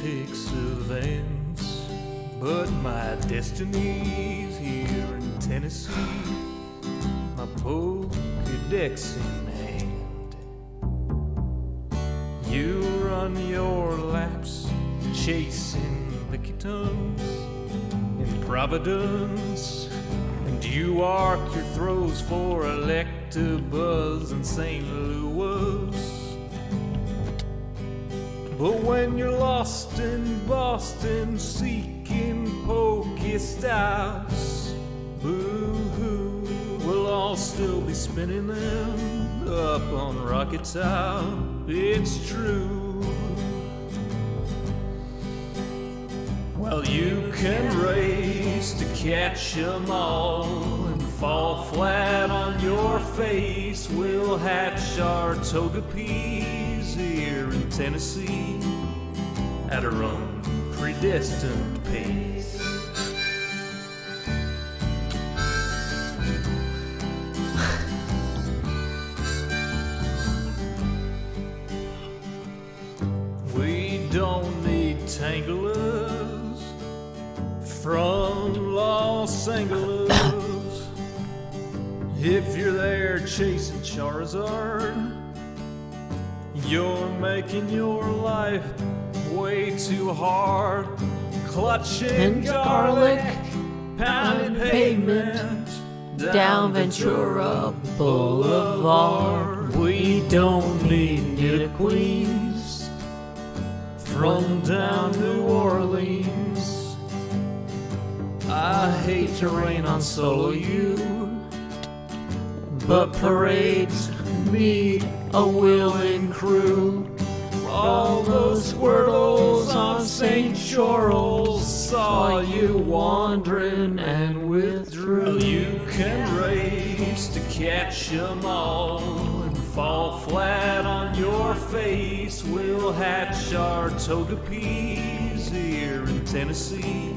politics events, but my destiny's here in Tennessee, my Pokédex in hand. You run your laps chasing lickitung in Providence, and you arc your throws for Electabuzz in St. Louis. But when you're lost in Boston seeking Pokestops, boo-hoo, we'll all still be spinning them up on Rocket Top. It's true. Well, you can race to catch 'em all and fall flat on your face. We'll hatch our Togepi's here in Tennessee at our own predestined pace. We don't need Tanglers from Los Angeles. If you're there chasing Charizard, you're making your life way too hard. Clutching garlic, pounding pavement down Ventura Boulevard. We don't need Nidoqueens from down New Orleans. I hate to rain on solo you, but parades need a willing crew. All those Squirtles on St. Charles saw you wandering and withdrew. You can race to catch 'em all and fall flat on your face. We'll hatch our Togepi's here in Tennessee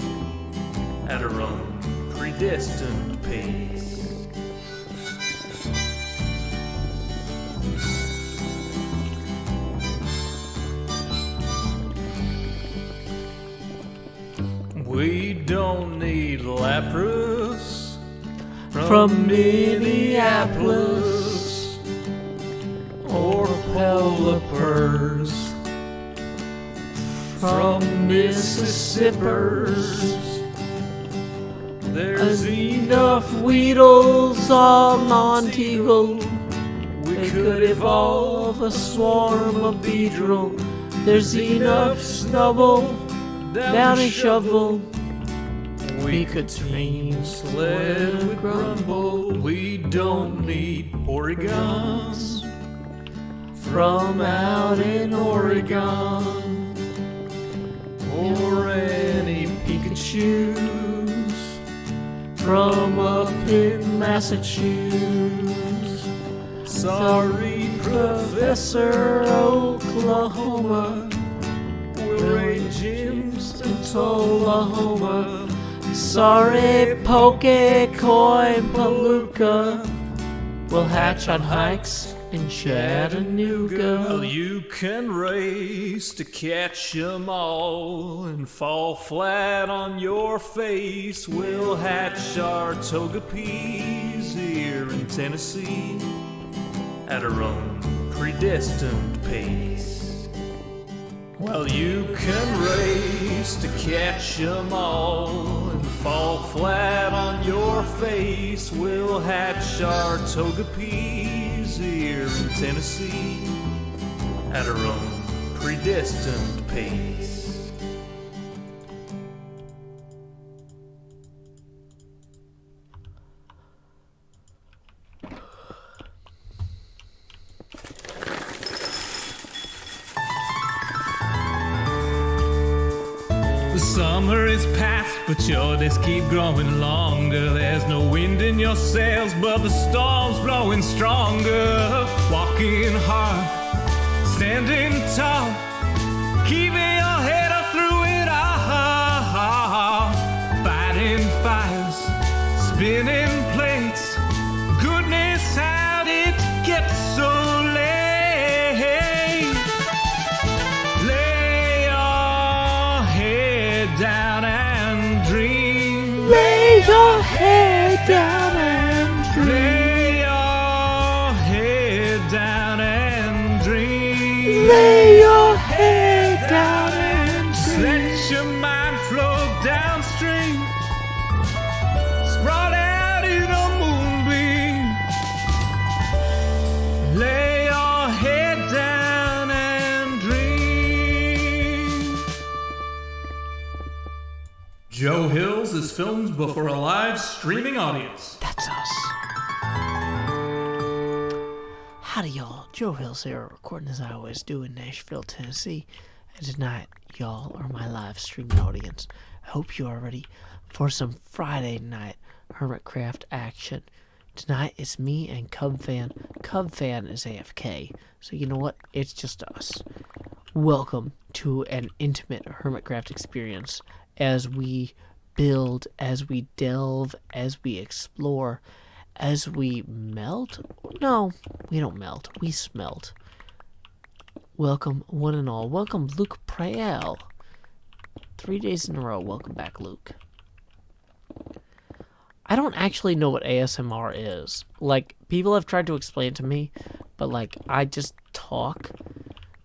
at our own predestined pace. We don't need Lapras from Minneapolis or Pelipers from Mississippers. There's enough Weedles on Monteagle. We could evolve a swarm of Beedrill. There's enough Snubble down a shovel. We could tame sled with Grumble. We don't need Oregons from out in Oregon or any Pikachus from up in Massachusetts. Sorry, Professor Oklahoma, we'll raid gyms in Tullahoma. Sorry, Pokecoin Palooka, we'll hatch on hikes in Chattanooga. Well, you can race to catch 'em all and fall flat on your face. We'll hatch our Togepi's here in Tennessee at our own predestined pace. Well, you can race to catch 'em all and fall flat on your face. We'll hatch our Togepi's here in Tennessee at our own predestined pace. The summer is past, but your days keep growing longer. There's no wind in your sails, but the storm's blowing stronger. Walking hard, standing tall, keeping your head up through it all. Fighting fires, spinning plates. Goodness, how did it get so late? Lay on Lay your head down and Let your mind flow downstream. Sprawled out in a moonbeam. Lay your head down and dream. Joe Hills is filmed before a live streaming audience. That's us. Howdy, y'all. Joe Hills here, recording as I always do in Nashville, Tennessee. And tonight, y'all are my live streaming audience. I hope you are ready for some Friday night Hermitcraft action. Tonight, it's me and Cub Fan. Cub Fan is AFK, so you know what? It's just us. Welcome to an intimate Hermitcraft experience as we build, as we delve, as we explore, as we melt? No, we don't melt. We smelt. Welcome, one and all. Welcome, Luke Prael. 3 days in a row. Welcome back, Luke. I don't actually know what ASMR is. Like, people have tried to explain it to me, but, like, I just talk.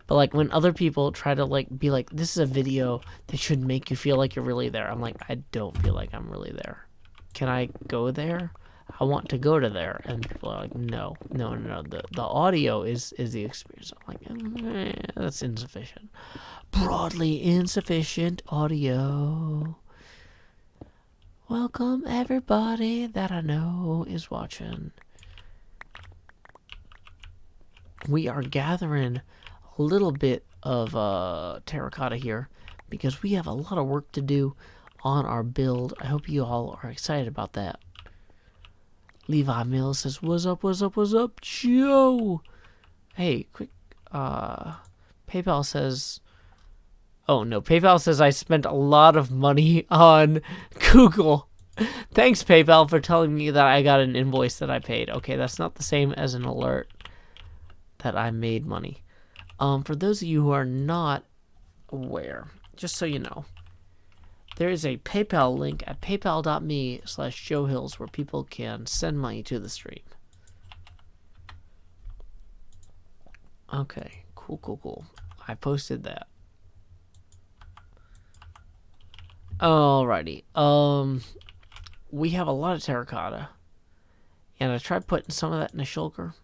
But, like, when other people try to, like, be like, this is a video that should make you feel like you're really there, I'm like, I don't feel like I'm really there. Can I go there? I want to go to there. And people are like, no. The audio is the experience. I'm like, that's insufficient. Broadly insufficient audio. Welcome, everybody that I know is watching. We are gathering a little bit of terracotta here because we have a lot of work to do on our build. I hope you all are excited about that. Levi Mills says, what's up, Joe? Hey, quick, PayPal says, oh no, PayPal says I spent a lot of money on Google. Thanks, PayPal, for telling me that I got an invoice that I paid. Okay, that's not the same as an alert that I made money. For those of you who are not aware, just so you know, there is a PayPal link at paypal.me/JoeHills where people can send money to the stream. Okay, cool. I posted that. Alrighty. We have a lot of terracotta. And I tried putting some of that in the shulker.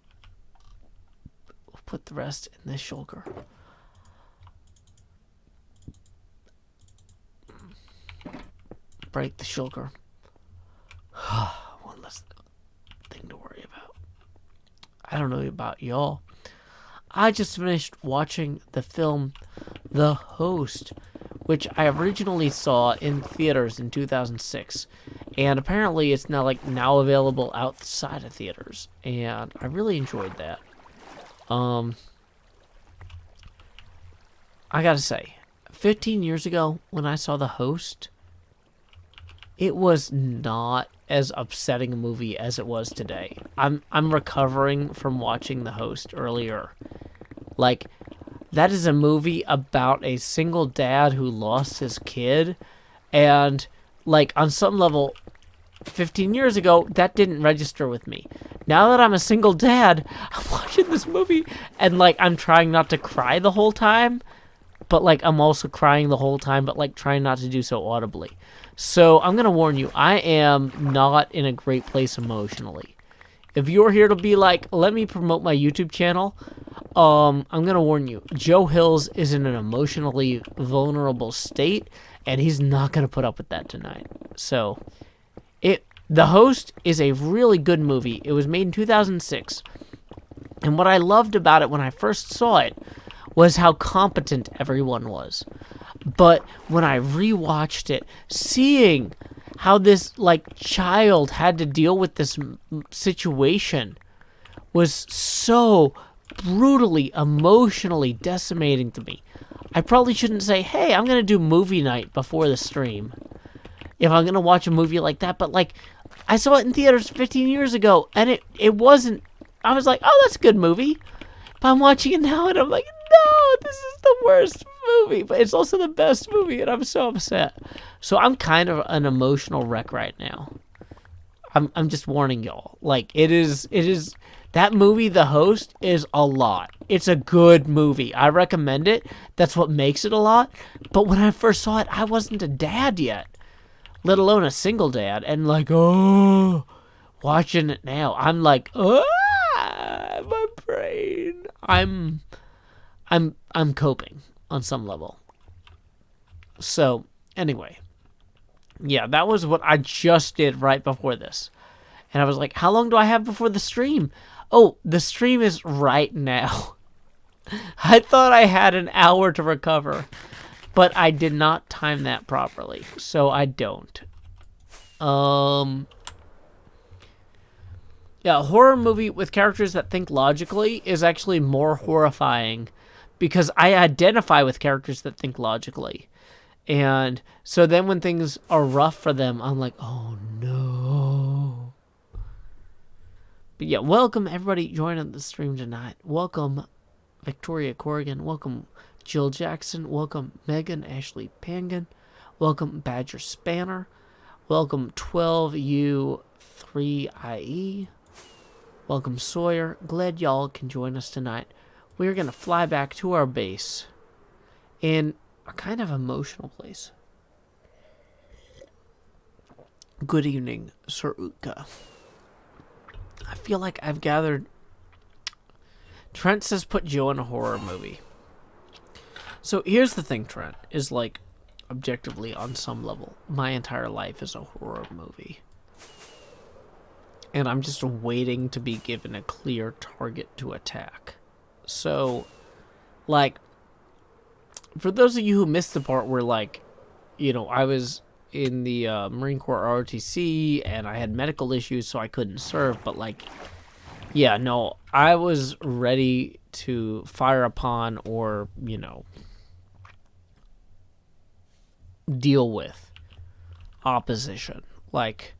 We'll put the rest in this shulker. Break the shulker. One less thing to worry about. I don't know about y'all. I just finished watching the film The Host, which I originally saw in theaters in 2006. And apparently it's now available outside of theaters. And I really enjoyed that. I gotta say, 15 years ago when I saw The Host, it was not as upsetting a movie as it was today. I'm recovering from watching The Host earlier. Like, that is a movie about a single dad who lost his kid. And, like, on some level, 15 years ago, that didn't register with me. Now that I'm a single dad, I'm watching this movie, and, like, I'm trying not to cry the whole time. But, like, I'm also crying the whole time, but, like, trying not to do so audibly. So, I'm going to warn you, I am not in a great place emotionally. If you're here to be like, let me promote my YouTube channel, I'm going to warn you, Joe Hills is in an emotionally vulnerable state, and he's not going to put up with that tonight. So, The Host is a really good movie. It was made in 2006. And what I loved about it when I first saw it was how competent everyone was. But when I rewatched it, seeing how this, like, child had to deal with this situation was so brutally, emotionally decimating to me. I probably shouldn't say, hey, I'm going to do movie night before the stream if I'm going to watch a movie like that. But, like, I saw it in theaters 15 years ago, and it wasn't, I was like, oh, that's a good movie. But I'm watching it now, and I'm like, no, this is the worst movie. But it's also the best movie, and I'm so upset. So I'm kind of an emotional wreck right now. I'm just warning y'all. Like, it is That movie, The Host, is a lot. It's a good movie. I recommend it. That's what makes it a lot. But when I first saw it, I wasn't a dad yet, let alone a single dad. And like, oh, watching it now, I'm like, oh, my brain. I'm coping on some level. So anyway, yeah, that was what I just did right before this. And I was like, how long do I have before the stream? Oh, the stream is right now. I thought I had an hour to recover, but I did not time that properly, so I don't. Yeah, a horror movie with characters that think logically is actually more horrifying because I identify with characters that think logically. And so then when things are rough for them, I'm like, oh no. But yeah, welcome everybody joining the stream tonight. Welcome Victoria Corrigan. Welcome Jill Jackson. Welcome Megan Ashley Pangan. Welcome Badger Spanner. Welcome 12U3IE. Welcome Sawyer. Glad y'all can join us tonight. We're going to fly back to our base in a kind of emotional place. Good evening, Sir Utka. I feel like I've gathered... Trent says put Joe in a horror movie. So here's the thing, Trent, is like, objectively, on some level, my entire life is a horror movie. And I'm just waiting to be given a clear target to attack. So, like, for those of you who missed the part where, like, you know, I was in the Marine Corps ROTC and I had medical issues so I couldn't serve, but like, yeah, no, I was ready to fire upon or, you know, deal with opposition. Like,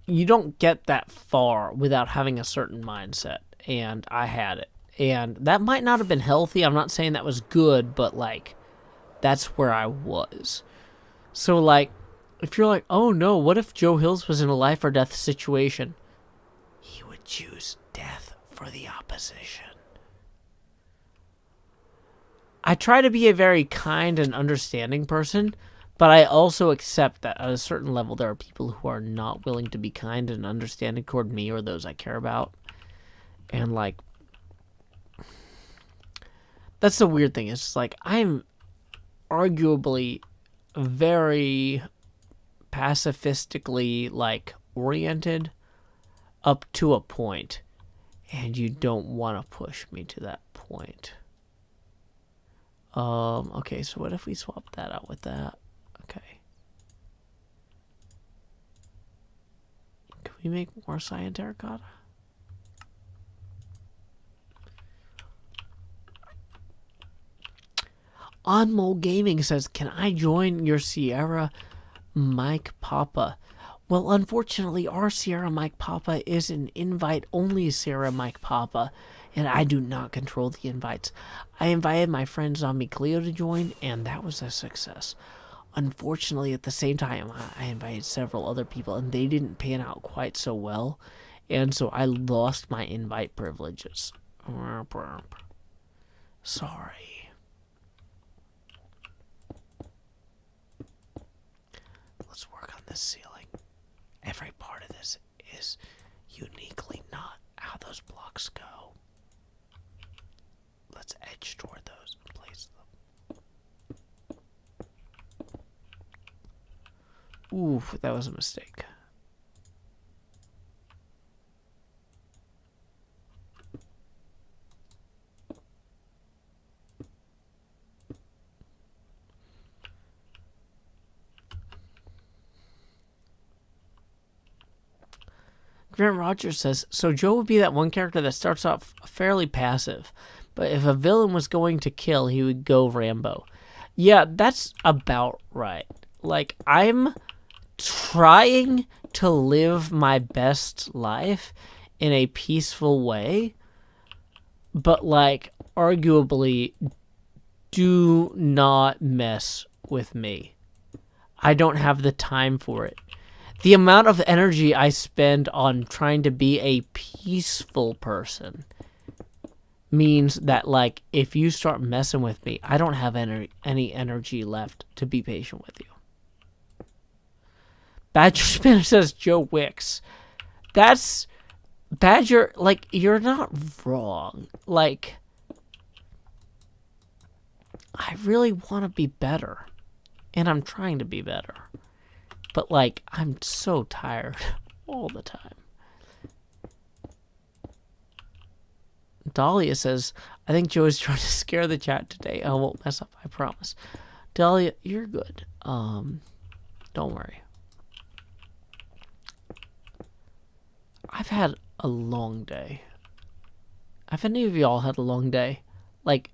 you don't get that far without having a certain mindset, and I had it. And that might not have been healthy. I'm not saying that was good, but like, that's where I was. So, like, if you're like, oh no, what if Joe Hills was in a life or death situation? He would choose death for the opposition. I try to be a very kind and understanding person, but I also accept that at a certain level there are people who are not willing to be kind and understanding toward me or those I care about. And, like, that's the weird thing. It's just like, I'm arguably very pacifistically, like, oriented up to a point, and you don't want to push me to that point. Okay, so what if we swap that out with that? Okay. Can we make more cyan terracotta? Onmole Gaming says, can I join your Sierra Mike Papa? Well, unfortunately, our Sierra Mike Papa is an invite-only Sierra Mike Papa, and I do not control the invites. I invited my friend Zombie Cleo to join, and that was a success. Unfortunately, at the same time, I invited several other people, and they didn't pan out quite so well, and so I lost my invite privileges. Sorry. Let's work on this ceiling. Every part of this is uniquely not how those blocks go. Let's edge toward those and place them. Oof, that was a mistake. Grant Rogers says, so Joe would be that one character that starts off fairly passive, but if a villain was going to kill, he would go Rambo. Yeah, that's about right. Like, I'm trying to live my best life in a peaceful way, but, like, arguably, do not mess with me. I don't have the time for it. The amount of energy I spend on trying to be a peaceful person means that, like, if you start messing with me, I don't have any energy left to be patient with you. Badger Spinner says Joe Wicks. That's... Badger, like, you're not wrong. Like, I really want to be better. And I'm trying to be better. But, like, I'm so tired all the time. Dahlia says, I think Joe is trying to scare the chat today. I won't mess up, I promise. Dahlia, you're good. Don't worry. I've had a long day. Have any of y'all had a long day? Like,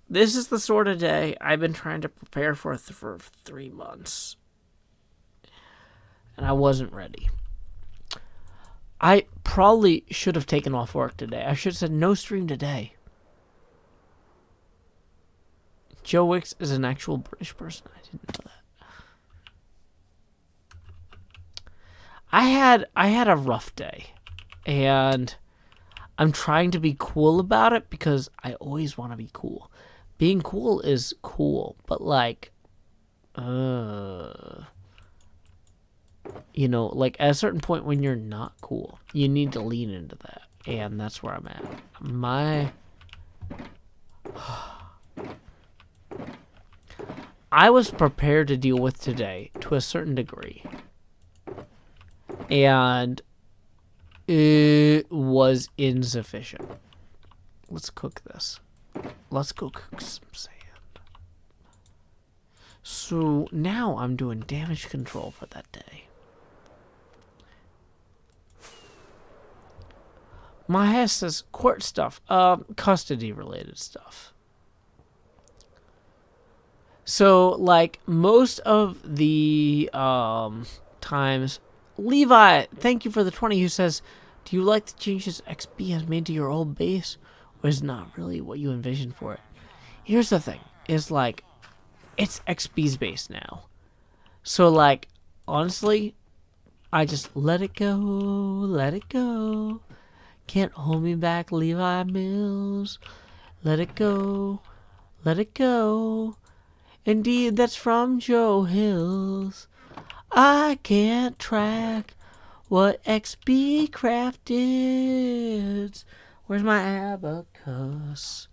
this is the sort of day I've been trying to prepare for 3 months. And I wasn't ready. I probably should have taken off work today. I should have said no stream today. Joe Wicks is an actual British person. I didn't know that. I had a rough day. And I'm trying to be cool about it because I always want to be cool. Being cool is cool, but like, you know, like at a certain point when you're not cool, you need to lean into that. And that's where I'm at. I was prepared to deal with today to a certain degree. And it was insufficient. Let's cook this. Let's go cook some sand. So now I'm doing damage control for that day. My hair says court stuff. Custody related stuff. So like most of the times, Levi, thank you for the 20, who says, do you like the changes XP has made to your old base, or is not really what you envisioned for it? Here's the thing, is like, it's XP's base now. So like, honestly, I just let it go, let it go. Can't hold me back, Levi Mills. Let it go, let it go. Indeed, that's from Joe Hills. I can't track what XP craft is. Where's my abacus?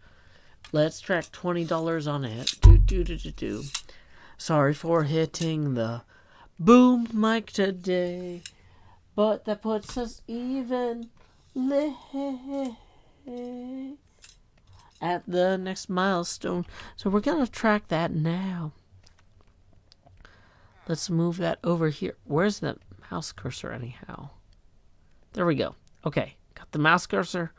Let's track $20 on it. Do. Sorry for hitting the boom mic today, but that puts us even at the next milestone. So we're gonna track that now. Let's move that over here. Where's the mouse cursor anyhow? There we go. Okay, got the mouse cursor.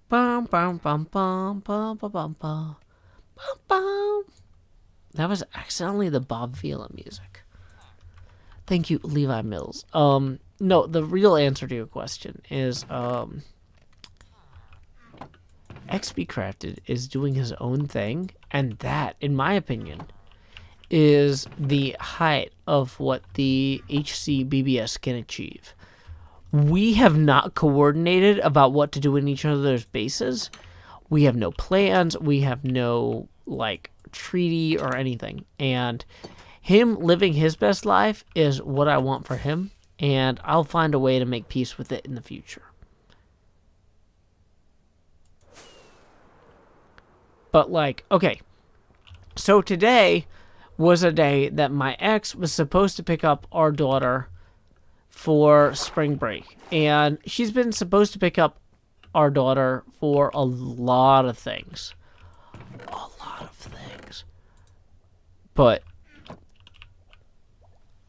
Bum bum bum bum bum bum bum bum bum. That was accidentally the Bob Vila music. Thank you, Levi Mills. No, the real answer to your question is XP Crafted is doing his own thing, and that, in my opinion, is the height of what the HC BBS can achieve. We have not coordinated about what to do in each other's bases. We have no plans. We have no, like, treaty or anything. And him living his best life is what I want for him. And I'll find a way to make peace with it in the future. But, like, okay. So today was a day that my ex was supposed to pick up our daughter for spring break. And she's been supposed to pick up our daughter for a lot of things. A lot of things. But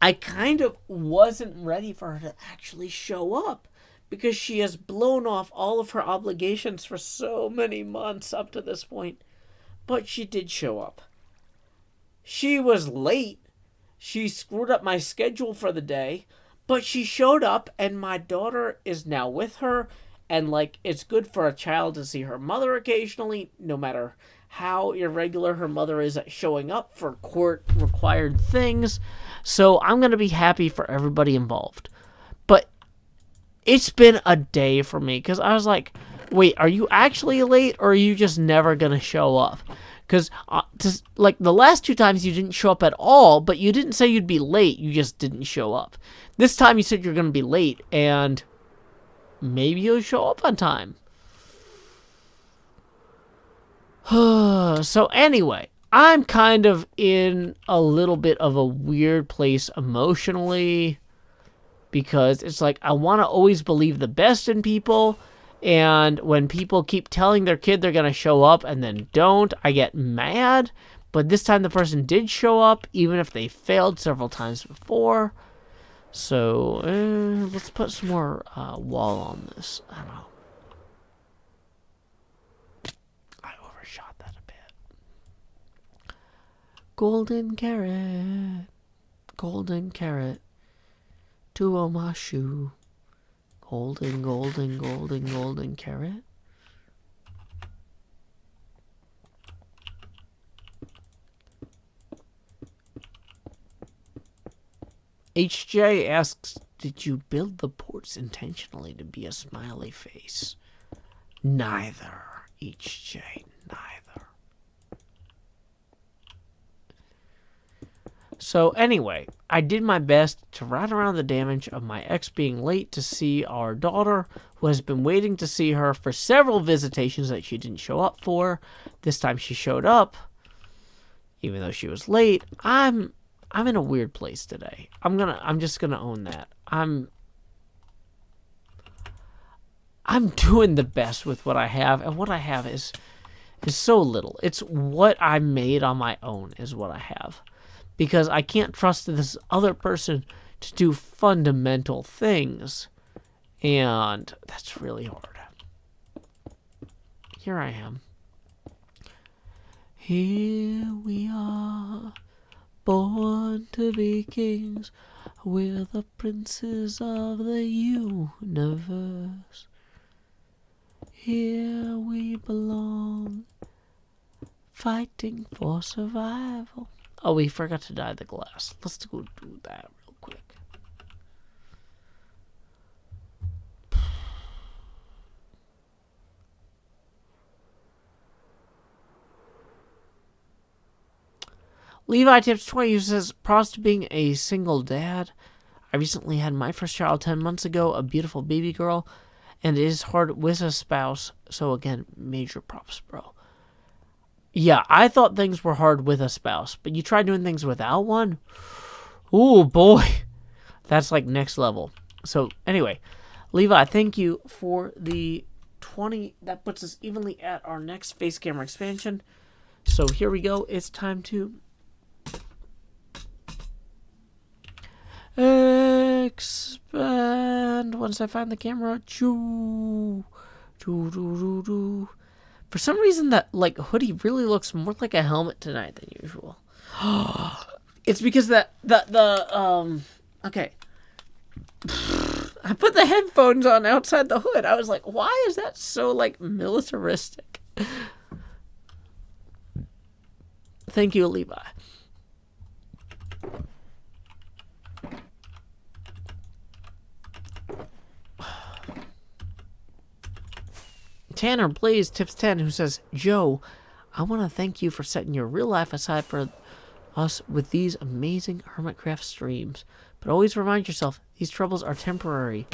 I kind of wasn't ready for her to actually show up, because she has blown off all of her obligations for so many months up to this point. But she did show up. She was late. She screwed up my schedule for the day. But she showed up, and my daughter is now with her. And, like, it's good for a child to see her mother occasionally, no matter how irregular her mother is at showing up for court-required things. So I'm going to be happy for everybody involved. But it's been a day for me, because I was like, wait, are you actually late, or are you just never going to show up? Because, like, the last 2 times you didn't show up at all, but you didn't say you'd be late, you just didn't show up. This time you said you're going to be late, and maybe you'll show up on time. So anyway, I'm kind of in a little bit of a weird place emotionally, because it's like I want to always believe the best in people, and when people keep telling their kid they're going to show up and then don't, I get mad. But this time the person did show up, even if they failed several times before. So, let's put some more wall on this. I don't know. I overshot that a bit. Golden carrot. Golden carrot. To on my shoe. Golden, golden, golden, golden carrot. HJ asks, did you build the ports intentionally to be a smiley face? Neither, HJ, neither. So anyway, I did my best to right around the damage of my ex being late to see our daughter, who has been waiting to see her for several visitations that she didn't show up for. This time she showed up, even though she was late. I'm in a weird place today. I'm just gonna own that. I'm doing the best with what I have, and what I have is so little. It's what I made on my own is what I have. Because I can't trust this other person to do fundamental things. And that's really hard. Here I am. Here we are, born to be kings. We're the princes of the universe. Here we belong, fighting for survival. Oh, we forgot to dye the glass. Let's go do that real quick. Levi Tips 20 says, props to being a single dad. I recently had my first child 10 months ago, a beautiful baby girl, and it is hard with a spouse. So again, major props, bro. Yeah, I thought things were hard with a spouse, but you try doing things without one? Ooh, boy. That's like next level. So, anyway, Levi, thank you for the 20. That puts us evenly at our next face camera expansion. So, here we go. It's time to expand. Once I find the camera. Choo. Choo, choo, choo, choo. For some reason, that like hoodie really looks more like a helmet tonight than usual. It's because okay. I put the headphones on outside the hood. I was like, why is that so like militaristic? Thank you, Levi. Tanner Blaze Tips 10, who says, Joe, I want to thank you for setting your real life aside for us with these amazing Hermitcraft streams. But always remind yourself, these troubles are temporary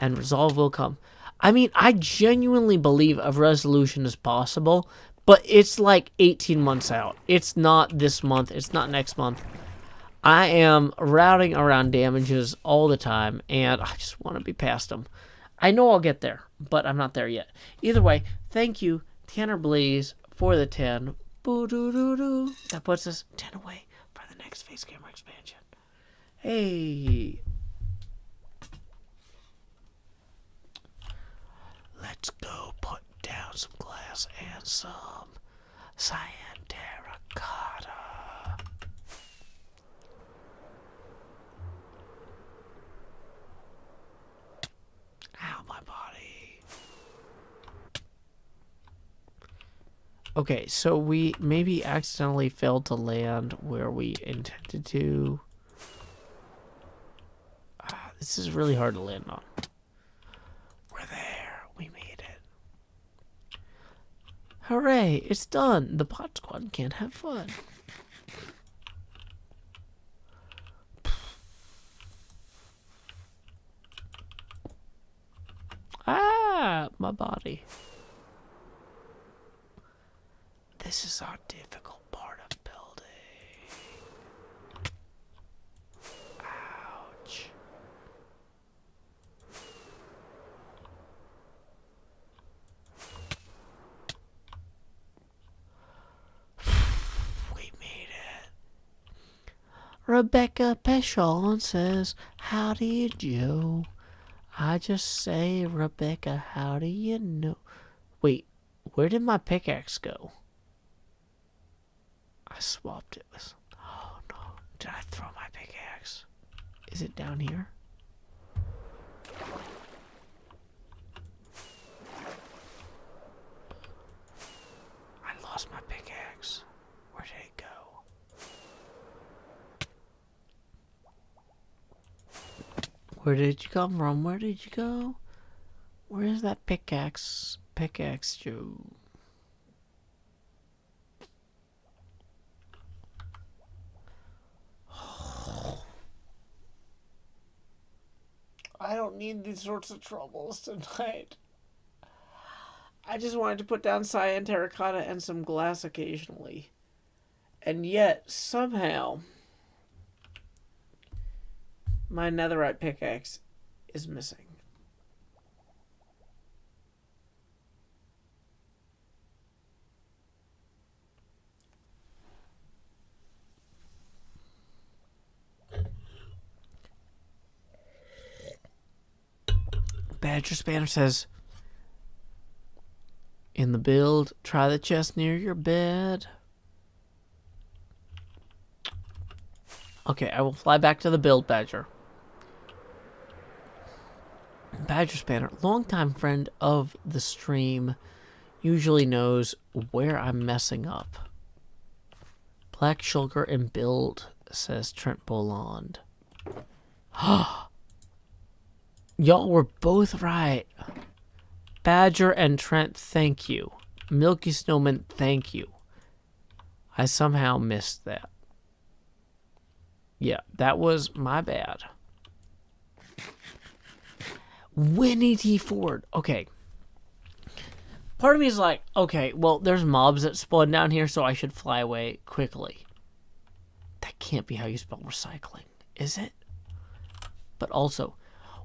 and resolve will come. I mean, I genuinely believe a resolution is possible, but it's like 18 months out. It's not this month. It's not next month. I am routing around damages all the time, and I just want to be past them. I know I'll get there, but I'm not there yet. Either way, thank you, Tanner Blaze, for the 10. Boo-doo-doo-doo. That puts us 10 away for the next face camera expansion. Hey. Let's go put down some glass and some cyan terracotta. Ow, my body. Okay, so we maybe accidentally failed to land where we intended to. This is really hard to land on. We're there. We made it. Hooray, it's done. The bot squad can't have fun. Ah, my body. This is our difficult part of building. Ouch. We made it. Rebecca Peshon says, "How do you do?" I just say, Rebecca, how do you know? Wait, where did my pickaxe go? I swapped it with... Oh, no. Did I throw my pickaxe? Is it down here? I lost my pickaxe. Where did it go? Where did you come from? Where did you go? Where's that pickaxe? Pickaxe, Joe. I don't need these sorts of troubles tonight. I just wanted to put down cyan terracotta and some glass occasionally. And yet, somehow, my netherite pickaxe is missing. Badger Spanner says, in the build, try the chest near your bed. Okay, I will fly back to the build, Badger. Badger Spanner, longtime friend of the stream, usually knows where I'm messing up. Black Shulker and build, says Trent Boland. Y'all were both right. Badger and Trent, thank you. Milky Snowman, thank you. I somehow missed that. Yeah, that was my bad. Winnie T. Ford. Okay. Part of me is like, okay, well, there's mobs that spawn down here, so I should fly away quickly. That can't be how you spell recycling, is it? But also,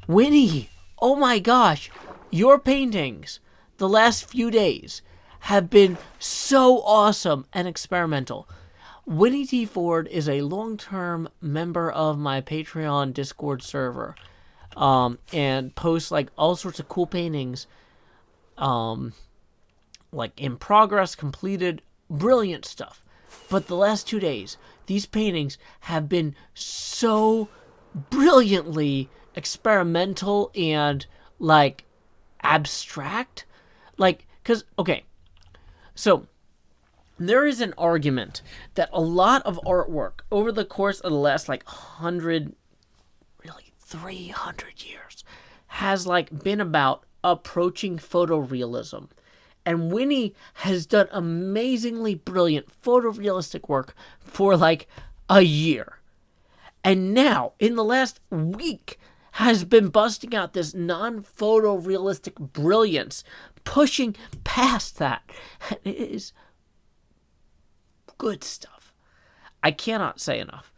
Winnie, oh my gosh, your paintings the last few days have been so awesome and experimental. Winnie T. Ford is a long-term member of my Patreon Discord server, and posts like all sorts of cool paintings, like in progress, completed, brilliant stuff. But the last 2 days, these paintings have been so brilliantly experimental and like abstract, like, because okay, so there is an argument that a lot of artwork over the course of the last like 100, really 300 years has like been about approaching photorealism, and Winnie has done amazingly brilliant photorealistic work for like a year, and now in the last week has been busting out this non-photorealistic brilliance, pushing past that. And it is good stuff. I cannot say enough.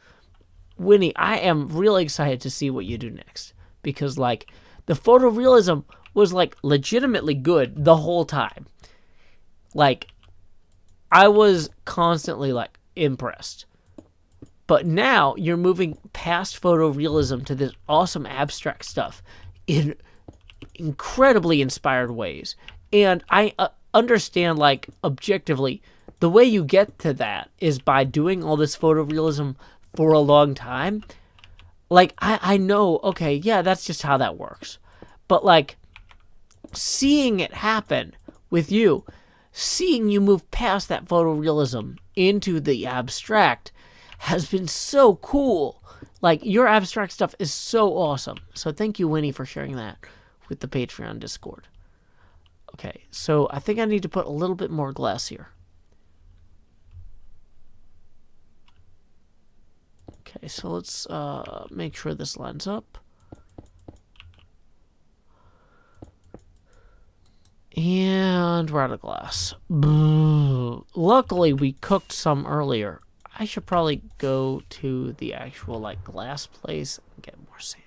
Winnie, I am really excited to see what you do next. Because, like, the photorealism was, like, legitimately good the whole time. Like, I was constantly, like, impressed. But now you're moving past photorealism to this awesome abstract stuff in incredibly inspired ways. And I understand, like, objectively, the way you get to that is by doing all this photorealism for a long time. Like, I know, okay, yeah, that's just how that works. But, like, seeing it happen with you seeing you move past that photorealism into the abstract has been so cool. Like, your abstract stuff is so awesome. So thank you, Winnie, for sharing that with the Patreon Discord. Okay, so I think I need to put a little bit more glass here. Okay, so let's make sure this lines up. And we're out of glass. Luckily, we cooked some earlier. I should probably go to the actual, like, glass place and get more sand.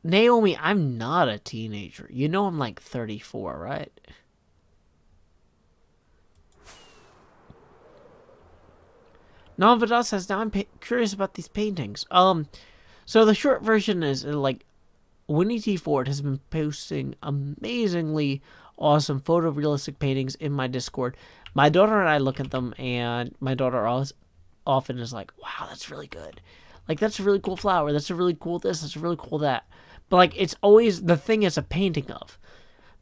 Naomi, I'm not a teenager. You know I'm like 34, right? Nonvidal says, now I'm curious about these paintings. So the short version is, like, Winnie T. Ford has been posting amazingly awesome photorealistic paintings in my Discord. My daughter and I look at them, and my daughter often is like, wow, that's really good. Like, that's a really cool flower. That's a really cool this. That's a really cool that. But, like, it's always the thing it's a painting of.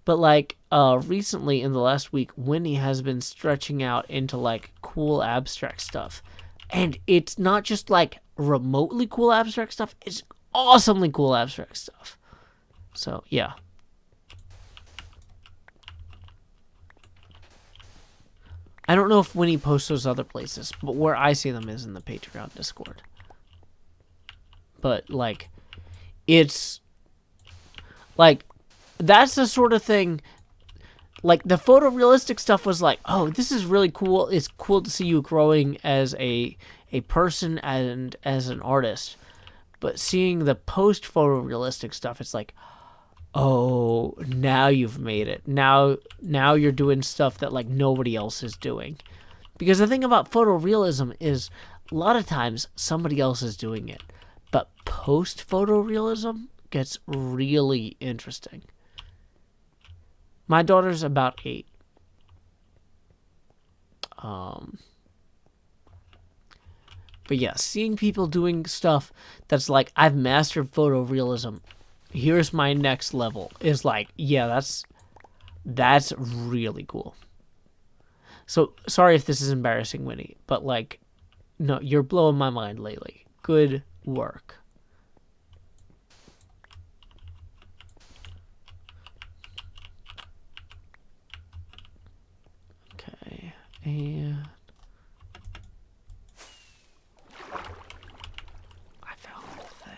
But, like, recently in the last week, Winnie has been stretching out into, like, cool abstract stuff. And it's not just, like, remotely cool abstract stuff. It's awesomely cool abstract stuff. So, yeah. I don't know if Winnie posts those other places, but where I see them is in the Patreon Discord. But, like, it's... like, that's the sort of thing, like, the photorealistic stuff was like, oh, this is really cool. It's cool to see you growing as a person and as an artist. But seeing the post-photorealistic stuff, it's like, oh, now you've made it. Now you're doing stuff that, like, nobody else is doing. Because the thing about photorealism is, a lot of times, somebody else is doing it. But post-photorealism gets really interesting. My daughter's about 8. But yeah, seeing people doing stuff that's like, I've mastered photorealism, here's my next level, is like, yeah, that's really cool. So, sorry if this is embarrassing, Winnie, but like, no, you're blowing my mind lately. Good work. Okay, and I found the thing.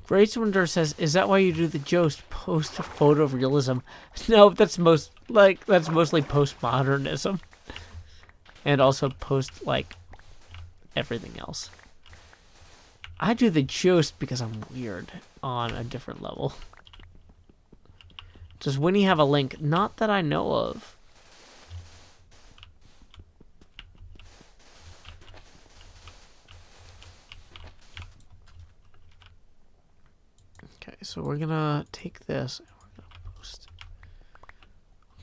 Grace Wonder says, "Is that why you do the Jost post photorealism?" No, that's mostly postmodernism, and also post like everything else. I do the Jost because I'm weird on a different level. Does Winnie have a link? Not that I know of. Okay, so we're gonna take this and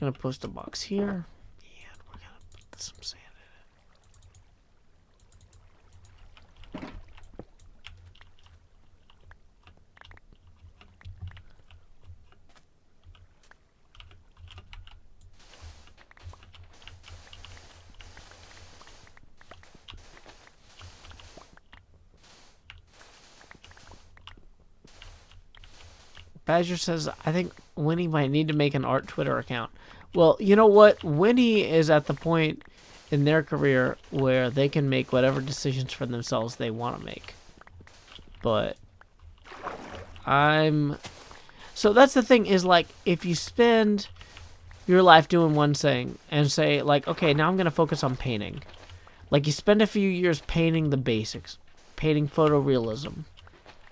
we're gonna post a box here, and we're gonna put some sand in it. Badger says, I think Winnie might need to make an art Twitter account. Well, you know what? Winnie is at the point in their career where they can make whatever decisions for themselves they want to make. But so that's the thing, is like, if you spend your life doing one thing and say, like, okay, now I'm going to focus on painting. Like, you spend a few years painting the basics, painting photorealism,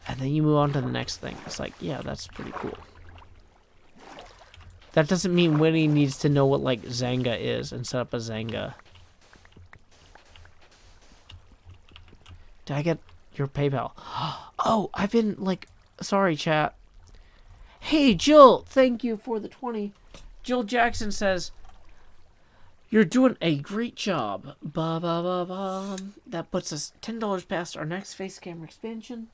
and then you move on to the next thing. It's like, yeah, that's pretty cool. That doesn't mean Winnie needs to know what, like, Zanga is and set up a Zanga. Did I get your PayPal? Oh, I've been, like, sorry, chat. Hey, Jill, thank you for the 20. Jill Jackson says, You're doing a great job. Ba ba ba ba. That puts us $10 past our next face camera expansion.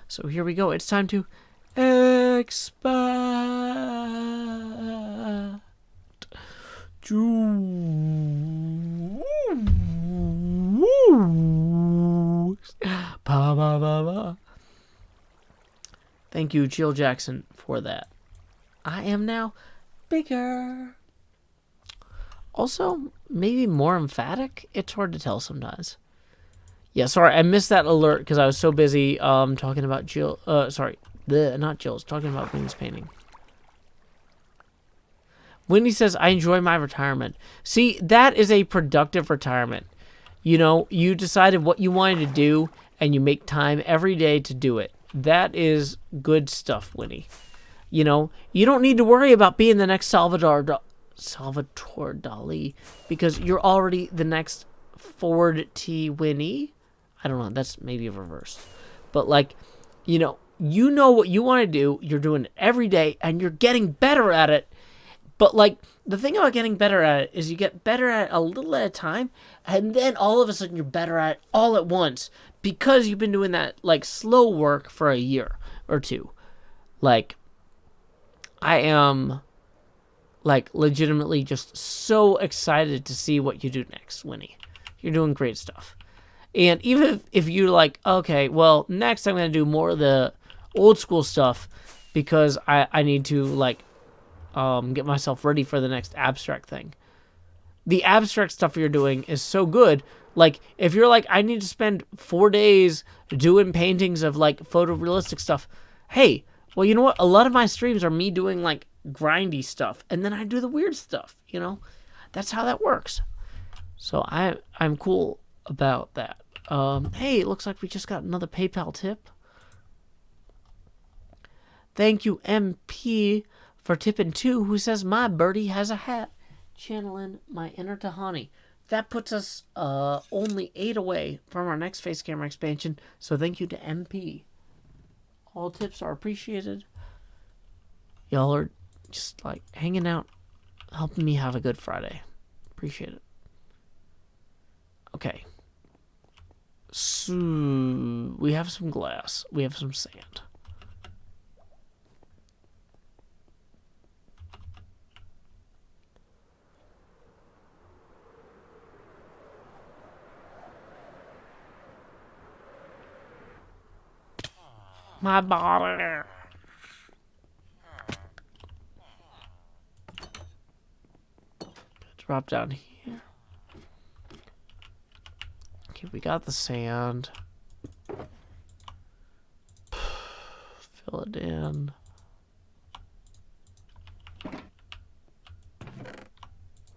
So here we go. It's time to expand. Ba ba ba ba. Thank you, Jill Jackson, for that. I am now bigger. Also, maybe more emphatic? It's hard to tell sometimes. Yeah, sorry, I missed that alert because I was so busy talking about Jill. Not Jill's, talking about Winnie's painting. Winnie says, I enjoy my retirement. See, that is a productive retirement. You know, you decided what you wanted to do, and you make time every day to do it. That is good stuff, Winnie. You know, you don't need to worry about being the next Salvador Dali, because you're already the next Ford T. Winnie. I don't know, that's maybe a reverse. But, like, you know what you want to do, you're doing it every day, and you're getting better at it. But, like, the thing about getting better at it is you get better at it a little at a time, and then all of a sudden you're better at it all at once, because you've been doing that, like, slow work for a year or two. Like, I am, like, legitimately just so excited to see what you do next, Winnie. You're doing great stuff. And even if you're like, okay, well, next I'm going to do more of the old school stuff because I need to, like, get myself ready for the next abstract thing. The abstract stuff you're doing is so good. Like, if you're like, I need to spend 4 days doing paintings of, like, photorealistic stuff. Hey, well, you know what? A lot of my streams are me doing, like, grindy stuff. And then I do the weird stuff, you know? That's how that works. So I'm cool about that. Hey, it looks like we just got another PayPal tip. Thank you, MP, for tipping 2, who says, my birdie has a hat. Channeling my inner Tahani. That puts us only 8 away from our next face camera expansion. So thank you to MP. All tips are appreciated. Y'all are just, like, hanging out, helping me have a good Friday. Appreciate it. Okay. So, we have some glass. We have some sand. My body. Drop down here. Okay, we got the sand. Fill it in.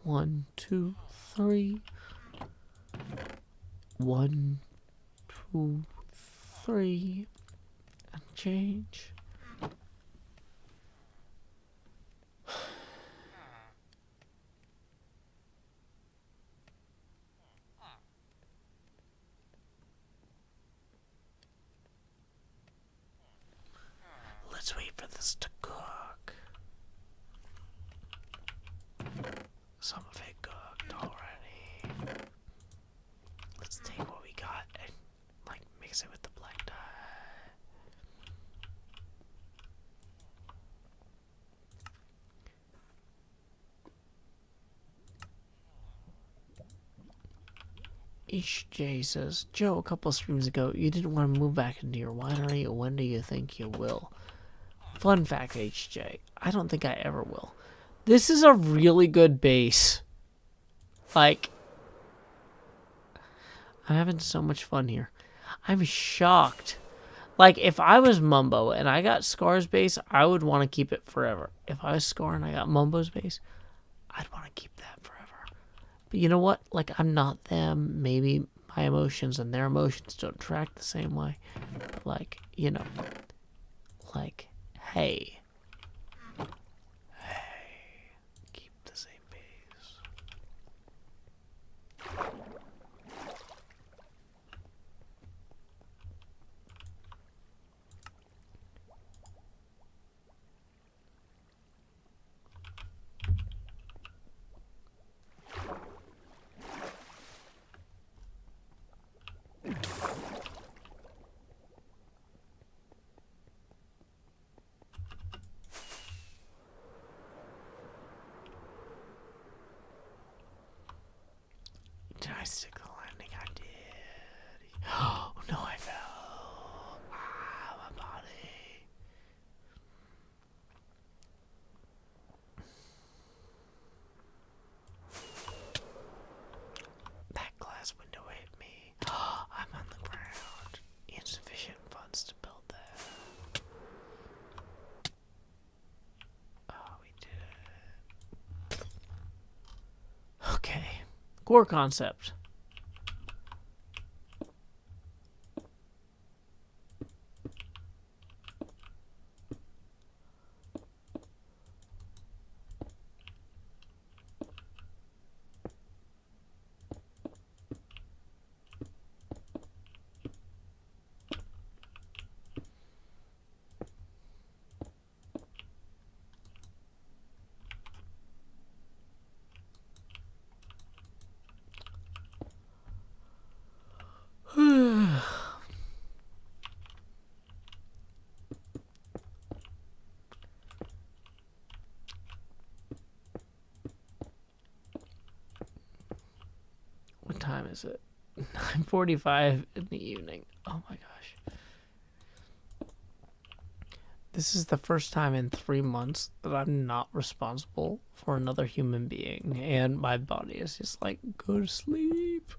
One, two, three. 1, 2, 3. And change. Let's wait for this to cook. Some of it cooked already. Let's take what we got and, like, mix it with the black dye. HJ says, Joe, a couple of streams ago, you didn't want to move back into your winery. When do you think you will? Fun fact, HJ, I don't think I ever will. This is a really good base. Like, I'm having so much fun here. I'm shocked. Like, if I was Mumbo and I got Scar's base, I would want to keep it forever. If I was Scar and I got Mumbo's base, I'd want to keep that forever. But you know what? Like, I'm not them. Maybe my emotions and their emotions don't track the same way. But, like, you know, like, hey, keep the same base. stick the landing. I did. Oh no, I fell. Ah, my body. That glass window hit me. I'm on the ground. Insufficient funds to build that. Oh, we did it. Okay. Core concept. What time is it? 9:45 in the evening. Oh my gosh. This is the first time in 3 months that I'm not responsible for another human being, and my body is just like, go to sleep.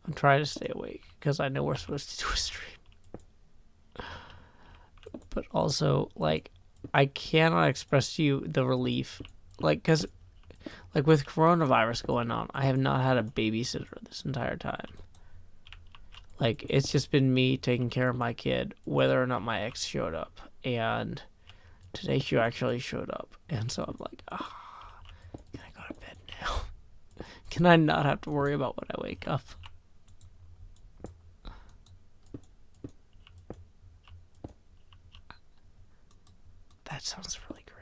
I'm trying to stay awake because I know we're supposed to do a stream. But also, like, I cannot express to you the relief. Like, because, like, with coronavirus going on, I have not had a babysitter this entire time. Like, it's just been me taking care of my kid, whether or not my ex showed up. And today she actually showed up. And so I'm like, can I go to bed now? Can I not have to worry about when I wake up? That sounds really great.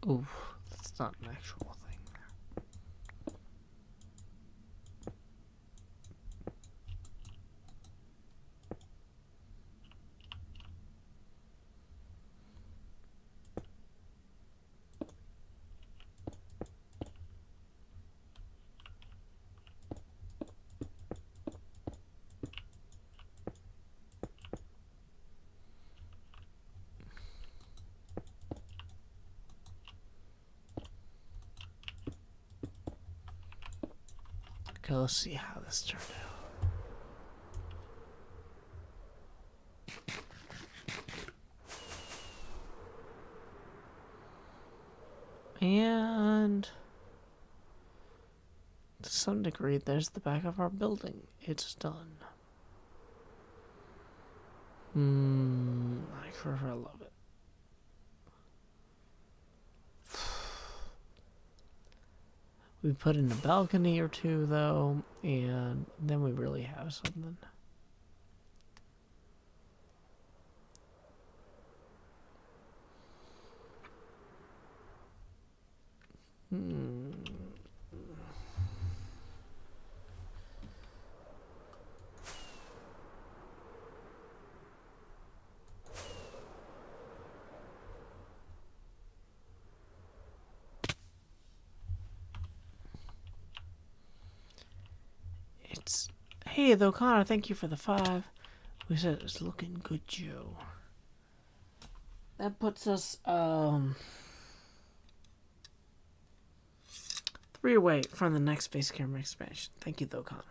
Ooh, that's not an actual thing. Okay, let's see how this turned out. And to some degree, there's the back of our building. It's done. I sure love it. We put in a balcony or two, though, and then we really have something. Hey, though, Connor, thank you for the 5. We said it's looking good, Joe. That puts us 3 away from the next face camera expansion. Thank you, though, Connor.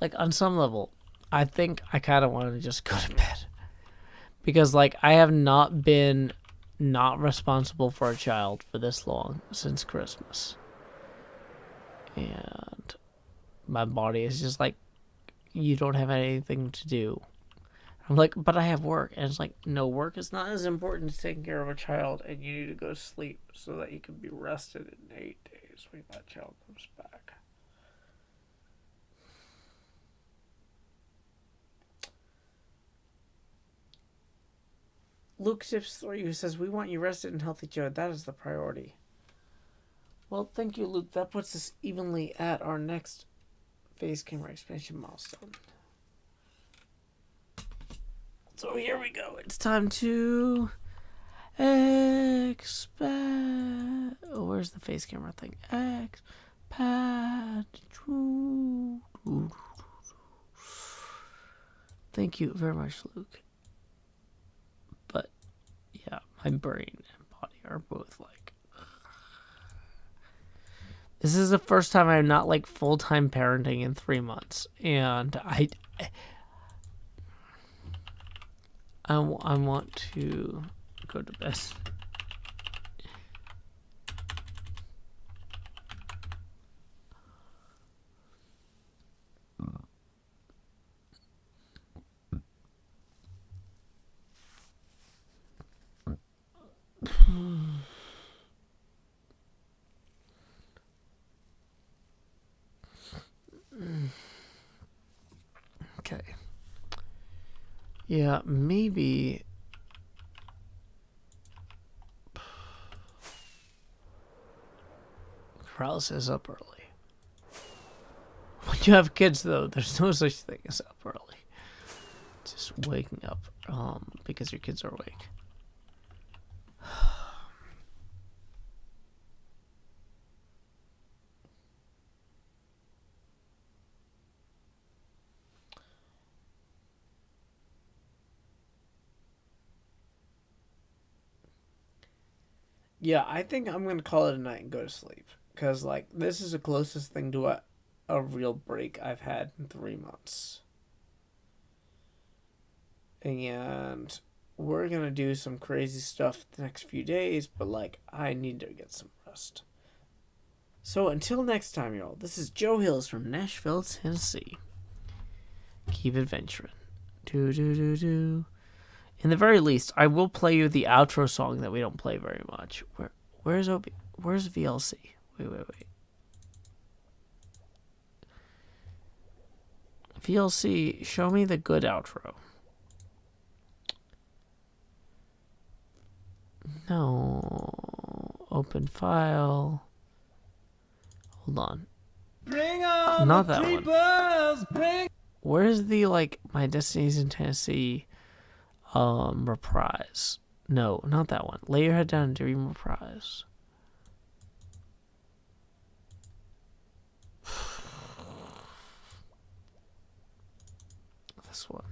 Like, on some level, I think I kind of wanted to just go to bed. Because, like, I have not been not responsible for a child for this long since Christmas. And my body is just like, you don't have anything to do. I'm like, but I have work. And it's like, no, work is not as important as taking care of a child, and you need to go to sleep so that you can be rested in 8 days when that child comes back. Luke Tips 3, who says, we want you rested and healthy, Joe. That is the priority. Well, thank you, Luke. That puts us evenly at our next face camera expansion milestone. So here we go. It's time to expand. Oh, where's the face camera thing? Expand. Thank you very much, Luke. But yeah, my brain and body are both like. This is the first time I'm not like full-time parenting in 3 months, and I want to go to bed. Okay. Yeah, maybe. Paralysis up early. When you have kids, though, there's no such thing as up early. Just waking up because your kids are awake. Yeah, I think I'm going to call it a night and go to sleep. Because, like, this is the closest thing to a real break I've had in 3 months. And we're going to do some crazy stuff the next few days, but, like, I need to get some rest. So, until next time, y'all, this is Joe Hills from Nashville, Tennessee. Keep adventuring. Do-do-do-do. In the very least, I will play you the outro song that we don't play very much. Where's VLC? Wait. VLC, show me the good outro. No. Open file. Hold on. Bring on Not the that one. creepers, bring. Where's the, like, My Destinies in Tennessee reprise? No, not that one. Lay Your Head Down and Dream reprise. This one.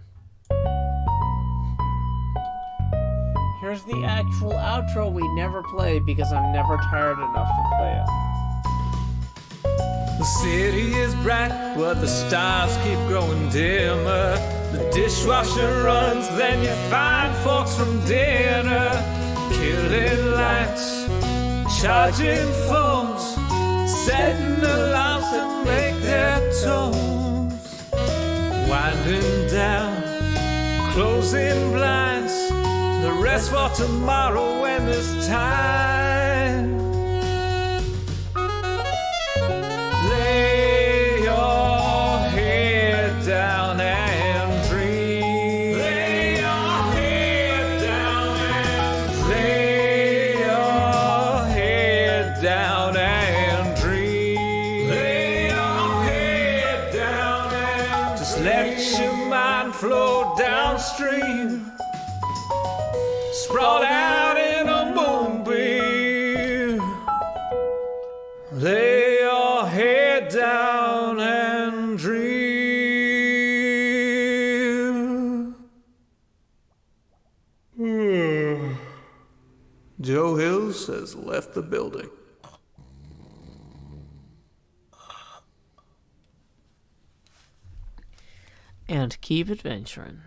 Here's the actual outro we never play because I'm never tired enough to play it. The city is bright, but the stars keep growing dimmer. The dishwasher runs, then you find forks from dinner. Killing lights, charging phones, setting alarms to make their tones. Winding down, closing blinds, the rest for tomorrow when there's time. Lay your head down and dream. Lay your head down and lay your head down and dream. Lay your head down and just let your mind flow downstream. Sprawled out in a moonbeam. Lay your head down and dream. Joe Hills has left the building. And keep adventuring.